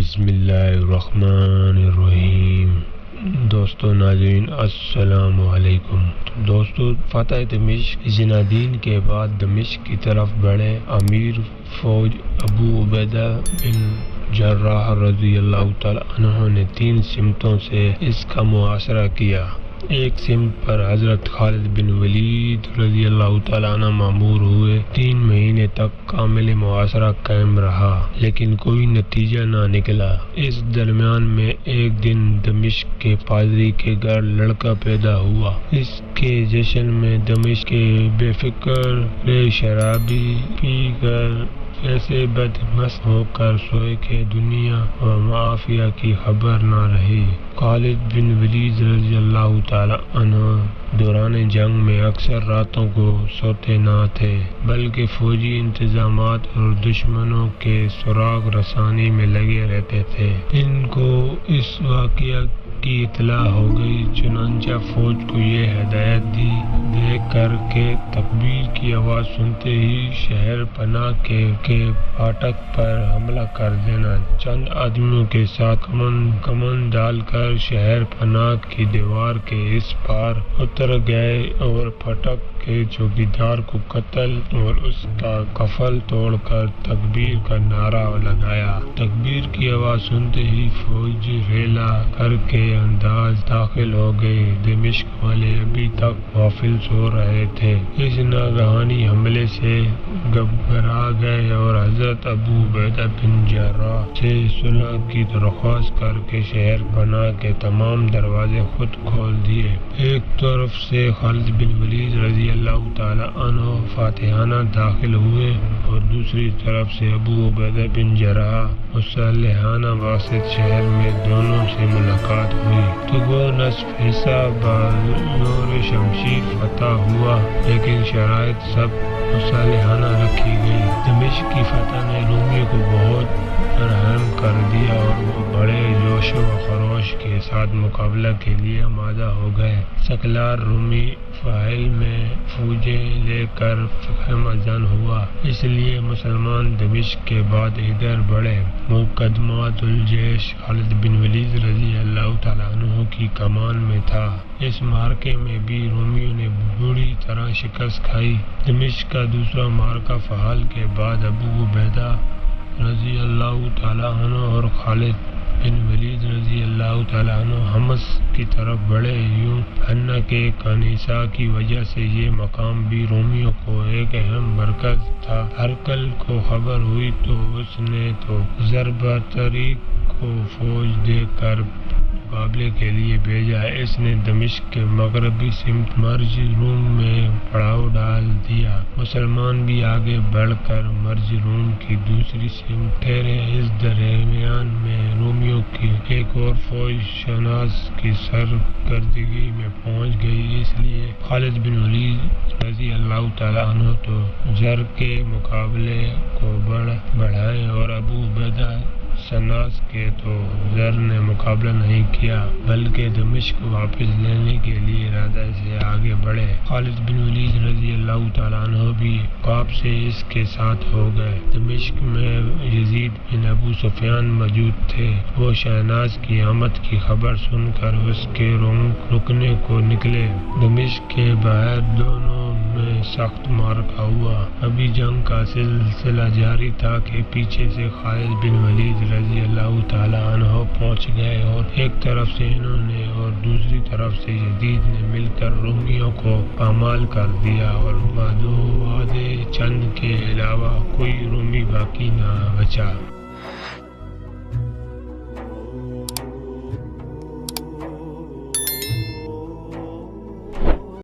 بسم اللہ الرحمن الرحیم۔ دوستو ناظرین السلام علیکم۔ دوستو فتح دمشق زنادین کے بعد دمشق کی طرف بڑھے امیر فوج ابو عبیدہ بن جراح رضی اللہ تعالی عنہ نے 3 سمتوں سے اس کا محاصرہ کیا۔ ایک سمت پر حضرت خالد بن ولید رضی اللہ تعالیٰ عنہ مامور ہوئے۔ 3 مہینے تک کامل محاصرہ قائم رہا لیکن کوئی نتیجہ نہ نکلا۔ اس درمیان میں ایک دن دمشق کے پادری کے گھر لڑکا پیدا ہوا۔ اس کے جشن میں دمشق کے بے فکر شرابی پی کر ایسے بدمست ہو کر سوئے کہ دنیا و معافیہ کی خبر نہ رہی۔ خالد بن ولید رضی اللہ تعالی عنہ دوران جنگ میں اکثر راتوں کو سوتے نہ تھے بلکہ فوجی انتظامات اور دشمنوں کے سراغ رسانی میں لگے رہتے تھے۔ ان کو اس واقعہ کی اطلاع ہو گئی، چنانچہ فوج کو یہ ہدایت دے کر کے تکبیر کی آواز سنتے ہی شہر پناہ کے پھاٹک پر حملہ کر دینا۔ چند آدمیوں کے ساتھ کمند ڈال کر شہر پناہ کی دیوار کے اس پار اتر گئے اور پھاٹک کے چوکیدار کو قتل اور اس کا کفل توڑ کر تکبیر کا نعرہ لگایا۔ تکبیر کی آواز سنتے ہی فوج ریلا کر کے انداز داخل ہو گئی۔ دمشق والے ابھی تک غافل سو رہے تھے۔ اس ناگہانی حملے سے گھبرا گئے اور حضرت ابو عبیدہ بن جراح سے صلح کی درخواست کر کے شہر پناہ کے تمام دروازے خود کھول دیے۔ ایک طرف سے خالد بن ولید رضی اللہ تعالی عنہ فاتحانہ داخل ہوئے اور دوسری طرف سے ابو عبیدہ بن جراح مصالحانہ واسط شہر میں دونوں سے ملاقات ہوئی۔ تو وہ نصف حصہ بزور شمشیر فتح ہوا لیکن شرائط سب مصالحانہ رکھی گئی۔ دمشق کی فتح نے رومیوں کو بہت برہم کر دیا اور وہ بڑے جوش و خروش کے ساتھ مقابلہ کے لیے آمادہ ہو گئے۔ سکلار رومی فاعل میں فوجیں لے کر خیمہ زن ہوا، اس لیے مسلمان دمشق کے بعد ادھر بڑھے۔ مقدمات الجیش خالد بن ولید رضی اللہ تعالیٰ عنہ کی کمان میں تھا۔ اس معرکے میں بھی رومیوں نے بری طرح شکست کھائی۔ دمشق کا دوسرا معرکہ فعال کے بعد ابو عبیدہ رضی اللہ تعالیٰ عنہ اور خالد بن ولید رضی اللہ تعالیٰ عنہ حمص کی طرف بڑھے۔ یوں حنا کے کنیسہ کی وجہ سے یہ مقام بھی رومیوں کو ایک اہم مرکز تھا۔ ہرقل کو خبر ہوئی تو اس نے تو ضرباتری کو فوج دے کر مقابلے کے لیے بھیجا۔ اس نے دمشق کے مغربی سمت مرج روم میں پڑاؤ ڈال دیا۔ مسلمان بھی آگے بڑھ کر مرج روم کی دوسری سمت ٹھہرے۔ اس درمیان میں رومیوں کی ایک اور فوج شناس کی سرکردگی میں پہنچ گئی، اس لیے خالد بن ولید رضی اللہ تعالیٰ عنہ تو زر کے مقابلے کو بڑھائے اور ابو عبیدہ شناس کے تو زر نے مقابلہ نہیں کیا بلکہ دمشق واپس لینے کے لیے ارادہ سے آگے بڑھے۔ خالد بن ولید رضی اللہ تعالیٰ عنہ بھی عقاب سے اس کے ساتھ ہو گئے۔ دمشق میں یزید بن ابو سفیان موجود تھے۔ وہ شہناز کی آمد کی خبر سن کر اس کے رکنے کو نکلے۔ دمشق کے باہر دونوں میں سخت معرکہ ہوا۔ ابھی جنگ کا سلسلہ جاری تھا کہ پیچھے سے خالد بن ولید رضی اللہ تعالیٰ عنہ پہنچ گئے اور ایک طرف سے انہوں نے اور دوسری طرف سے یزید نے مل کر رومیوں کو پامال کر دیا اور وعدے چند کے علاوہ کوئی رومی باقی نہ بچا۔